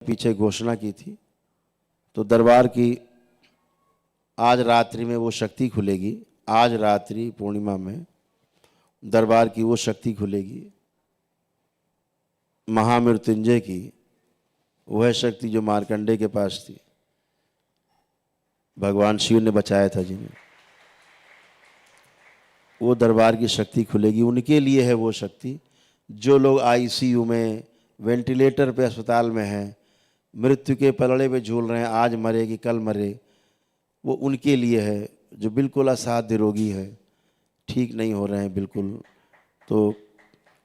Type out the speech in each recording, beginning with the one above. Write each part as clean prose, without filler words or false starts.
पीछे घोषणा की थी, तो दरबार की आज रात्रि में वो शक्ति खुलेगी। आज रात्रि पूर्णिमा में दरबार की वो शक्ति खुलेगी, महामृत्युंजय की वह शक्ति जो मार्कंडे के पास थी, भगवान शिव ने बचाया था जिन्हें, वो दरबार की शक्ति खुलेगी। उनके लिए है वो शक्ति। जो लोग आईसीयू में, वेंटिलेटर पे अस्पताल में हैं, मृत्यु के पलड़े पे झूल रहे हैं, आज मरे कि कल मरे, वो उनके लिए है। जो बिल्कुल असाध्य रोगी है, ठीक नहीं हो रहे हैं बिल्कुल, तो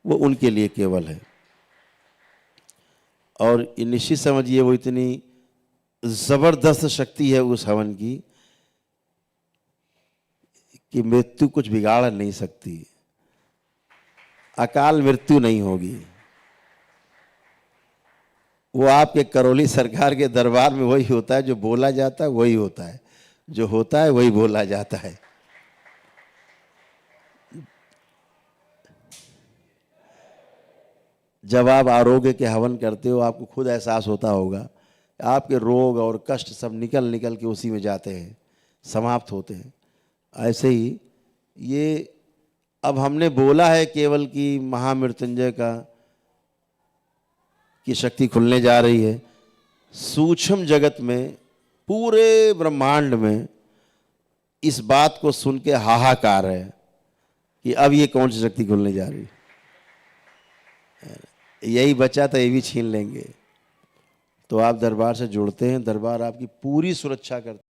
वो उनके लिए केवल है। और ये निश्चित समझिए वो इतनी ज़बरदस्त शक्ति है उस हवन की कि मृत्यु कुछ बिगाड़ नहीं सकती, अकाल मृत्यु नहीं होगी। वो आपके करौली सरकार के दरबार में वही होता है, जो बोला जाता है वही होता है, जो होता है वही बोला जाता है। जब आप आरोग्य के हवन करते हो, आपको खुद एहसास होता होगा, आपके रोग और कष्ट सब निकल निकल के उसी में जाते हैं, समाप्त होते हैं। ऐसे ही ये अब हमने बोला है केवल कि महामृत्युंजय की शक्ति खुलने जा रही है। सूक्ष्म जगत में, पूरे ब्रह्मांड में इस बात को सुन के हाहाकार है कि अब ये कौन सी शक्ति खुलने जा रही है। यही बचा तो ये भी छीन लेंगे। तो आप दरबार से जुड़ते हैं, दरबार आपकी पूरी सुरक्षा करता है।